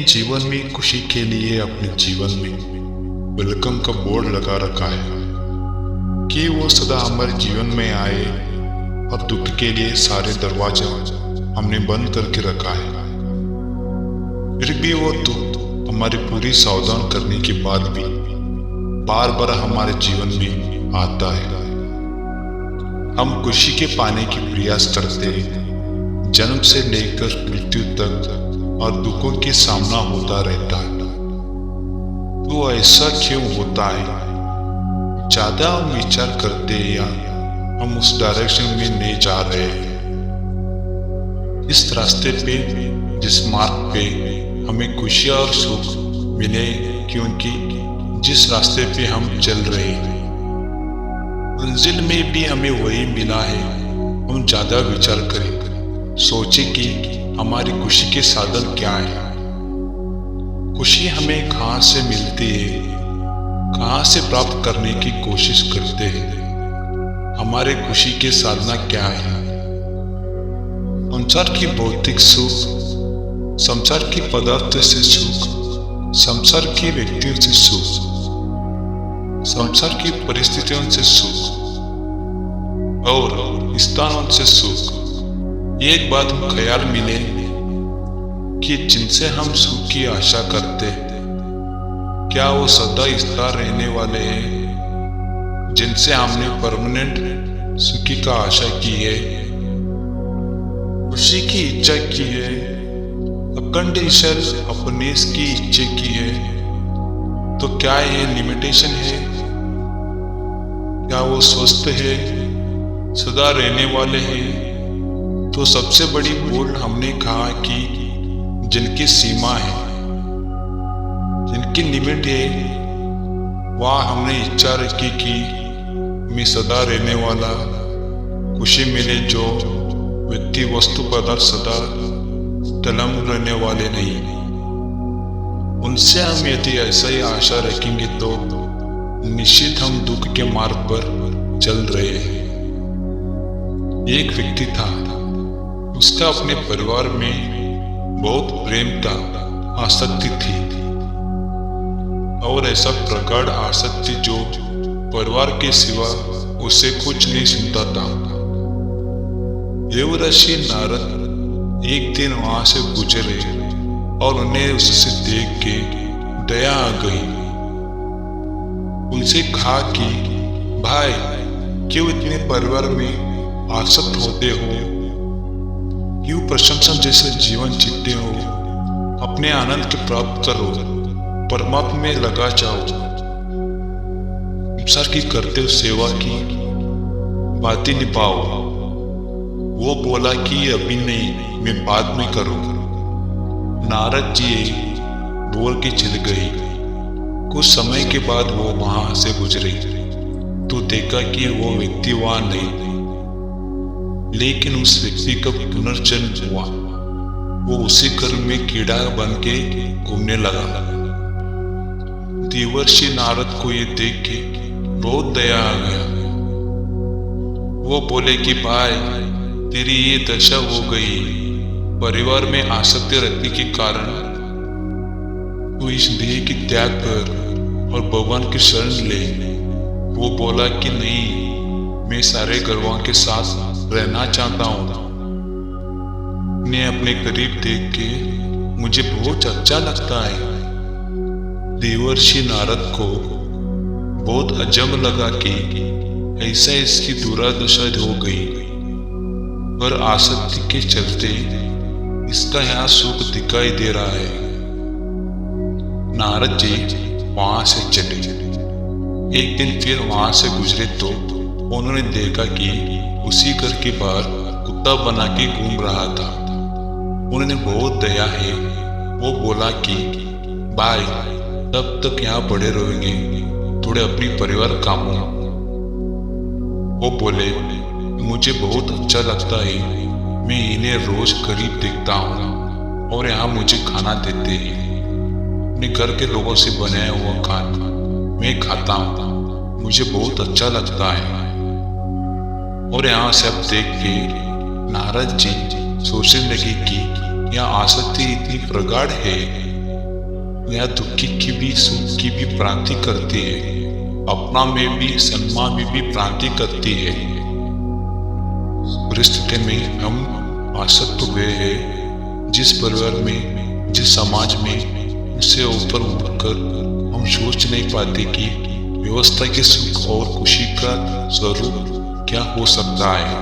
जीवन में खुशी के लिए अपने जीवन में वेलकम का बोर्ड लगा रखा है कि वो सदा हमारे जीवन में आए, और दुख के लिए सारे दरवाजे हमने बंद करके रखा है। फिर भी वो दुख हमारी पूरी सावधान करने के बाद भी बार बार हमारे जीवन में आता है। हम खुशी के पाने की प्रयास करते हैं, जन्म से लेकर मृत्यु तक, और दुखों के सामना होता रहता है। तो ऐसा क्यों होता है? ज्यादा हम विचार करते हैं या हम उस डायरेक्शन में नहीं जा रहे हैं? इस रास्ते पे, जिस मार्ग पे हमें खुशी और सुख मिले, क्योंकि जिस रास्ते पे हम चल रहे हैं मंजिल में भी हमें वही मिला है। हम ज्यादा विचार करें, सोचे कि हमारी खुशी के साधन क्या है। खुशी हमें कहाँ से मिलती है, कहाँ से प्राप्त करने की कोशिश करते हैं, हमारे खुशी के साधना क्या है। संसार की भौतिक सुख, संसार की पदार्थ से सुख, संसार के व्यक्तियों से सुख, संसार की परिस्थितियों से सुख और स्थानों से सुख। एक बात ख्याल मिले कि जिनसे हम सुख की आशा करते हैं, क्या वो सदा स्थिर रहने वाले हैं? जिनसे हमने परमानेंट सुखी का आशा की है, खुशी की इच्छा की है, अकंडीशनल हैप्पीनेस की इच्छा की है, तो क्या ये लिमिटेशन है? क्या वो स्वस्थ है, सदा रहने वाले हैं? तो सबसे बड़ी भूल हमने कहा कि जिनकी सीमा है, जिनकी लिमिट है, वह हमने इच्छा रखी कि मैं सदा रहने वाला खुशी मिले, जो व्यक्ति वस्तु पदार्थ सदा तलम रहने वाले नहीं। उनसे हम यदि ऐसा ही आशा रखेंगे तो निश्चित हम दुख के मार्ग पर चल रहे हैं। एक व्यक्ति था, उसका अपने परिवार में बहुत प्रेम था, आसक्ति थी, और ऐसा प्रगाढ़ आसक्ति जो परिवार के सिवा उसे कुछ नहीं सुनता था। देवर्षि नारद एक दिन वहां से गुजरे और उन्हें उससे देख के दया आ गई। उनसे कहा कि भाई, क्यों इतने परिवार में आसक्त होते हो? क्यों प्रशंसा जैसे जीवन जीते हो? अपने आनंद के प्राप्त करो, परमात्मा में लगा जाओ। संसार की करते हो सेवा की बातें निभाओ। वो बोला कि अभी नहीं, मैं बाद में करूंगा। नारद जी बोल के चल गई। कुछ समय के बाद वो वहां से गुजरे तो देखा कि वो व्यक्ति वहां नहीं, लेकिन उस व्यक्ति का पुनर्जन्म हुआ। वो उसी घर में कीड़ा बन के घूमने लगा। देवर्षि नारद को ये देख के बहुत दया आ गया। वो बोले कि भाई, तेरी ये दशा हो गई परिवार में आसक्ति रखने के कारण। तू इस देह की त्याग कर और भगवान की शरण ले। वो बोला कि नहीं, मैं सारे गर्वों के साथ रहना चाहता हूँ। ने अपने करीब देख के मुझे बहुत अच्छा लगता है। देवर्षि नारद को बहुत अजब लगा कि ऐसा इसकी दुरादशा हो गई, पर आसक्ति के चलते इसका यहाँ सुख दिखाई दे रहा है। नारद जी वहां से चले। एक दिन फिर वहां से गुजरे तो उन्होंने देखा कि उसी घर के बाहर कुत्ता बना के घूम रहा था। उन्होंने बहुत दया है। वो बोला कि भाई, तब तक यहाँ पड़े रहेंगे, थोड़े अपनी परिवार कामों। वो बोले, मुझे बहुत अच्छा लगता है, मैं इन्हें रोज करीब देखता हूँ और यहाँ मुझे खाना देते हैं। अपने घर के लोगों से बनाया हुआ खाना मैं खाता हूँ, मुझे बहुत अच्छा लगता है। और यहाँ से अब देख के नारद जी सोचने लगे कि यहाँ आसक्ति इतनी प्रगाढ़ है यह दुखी की भी सुख की भी प्राप्ति करती है, अपना में भी सम्मान में भी प्राप्ति करती है। परिस्थिति में हम आसक्त हुए हैं, जिस परिवार में, जिस समाज में, उससे ऊपर उठकर हम सोच नहीं पाते कि व्यवस्था के सुख और खुशी का स्वरूप क्या हो सकता है।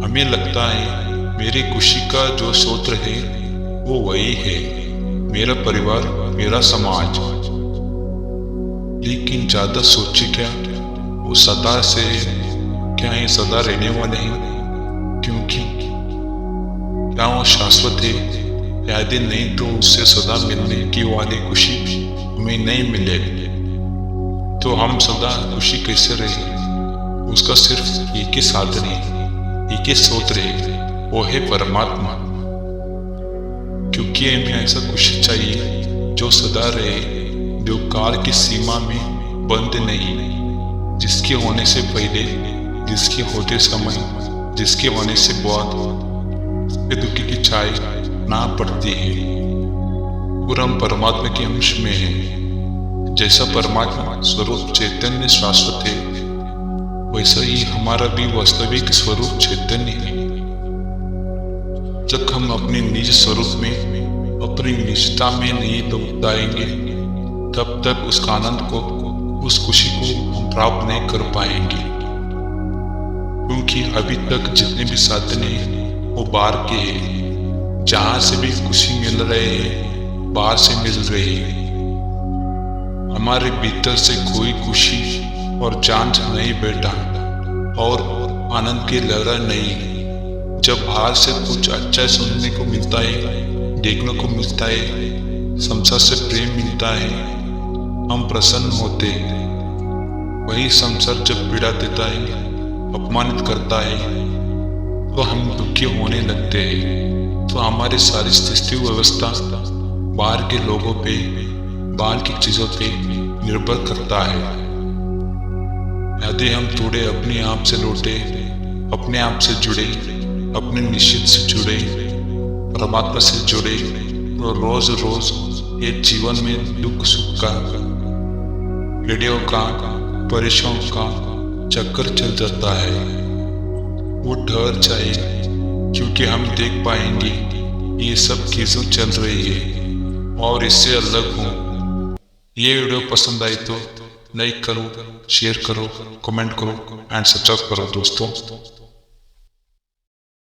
हमें लगता है मेरी खुशी का जो स्रोत है वो वही है मेरा परिवार, मेरा समाज। लेकिन ज्यादा सोचे क्या, वो सदा से क्या ये सदा रहने वाले हैं? क्योंकि क्या वो शाश्वत है? यदि नहीं तो उससे सदा मिलने की वाली खुशी हमें नहीं मिले तो हम सदा खुशी कैसे रहे? उसका सिर्फ एक ही साधन है, एक ही स्रोत है, वो है परमात्मा। क्योंकि हमें ऐसा खुशी चाहिए जो सदा रहे, जो काल की सीमा में बंद नहीं, जिसके होने से पहले, जिसके होते समय, जिसके होने से बाद दुखी की छाई ना पड़ती है। और हम परमात्मा के अंश में हैं। जैसा परमात्मा स्वरूप चैतन्य शाश्वत है, वैसा ही हमारा भी वास्तविक स्वरूप चैतन्य है। जब हम अपने निज स्वरूप में, अपनी निजता में नहीं लौट आएंगे, तब तक उसका आनंद को, उस खुशी को हम प्राप्त नहीं कर पाएंगे। क्योंकि अभी तक जितने भी साधन हैं वो बाहर के हैं। जहाँ से भी खुशी मिल रहे हैं, बाहर से मिल रहे हैं। हमारे भीतर से कोई खुशी और जांच नहीं बैठा और आनंद की लहर नहीं। जब बाहर से कुछ अच्छा सुनने को मिलता है, देखने को मिलता है, संसार से प्रेम मिलता है, हम प्रसन्न होते हैं। वही संसार जब पीड़ा देता है, अपमानित करता है, तो हम दुखी होने लगते हैं। तो हमारी सारी स्थिति व्यवस्था बाहर के लोगों पे, बाहर की चीजों पे निर्भर करता है। यदि हम थोड़े अपने आप से लौटे, अपने आप से जुड़े, अपने निश्चित से जुड़े, परमात्मा से जुड़े, तो रोज रोज ये जीवन में दुख सुख का, पीड़ियों का, परेशानियों का चक्कर चल जाता है। वो ठहर जाए, क्योंकि हम देख पाएंगे ये सब चीजें चल रही है और इससे अलग हूँ। ये वीडियो पसंद आई तो लाइक करो, शेयर करो, कमेंट करो एंड सब्सक्राइब करो दोस्तों।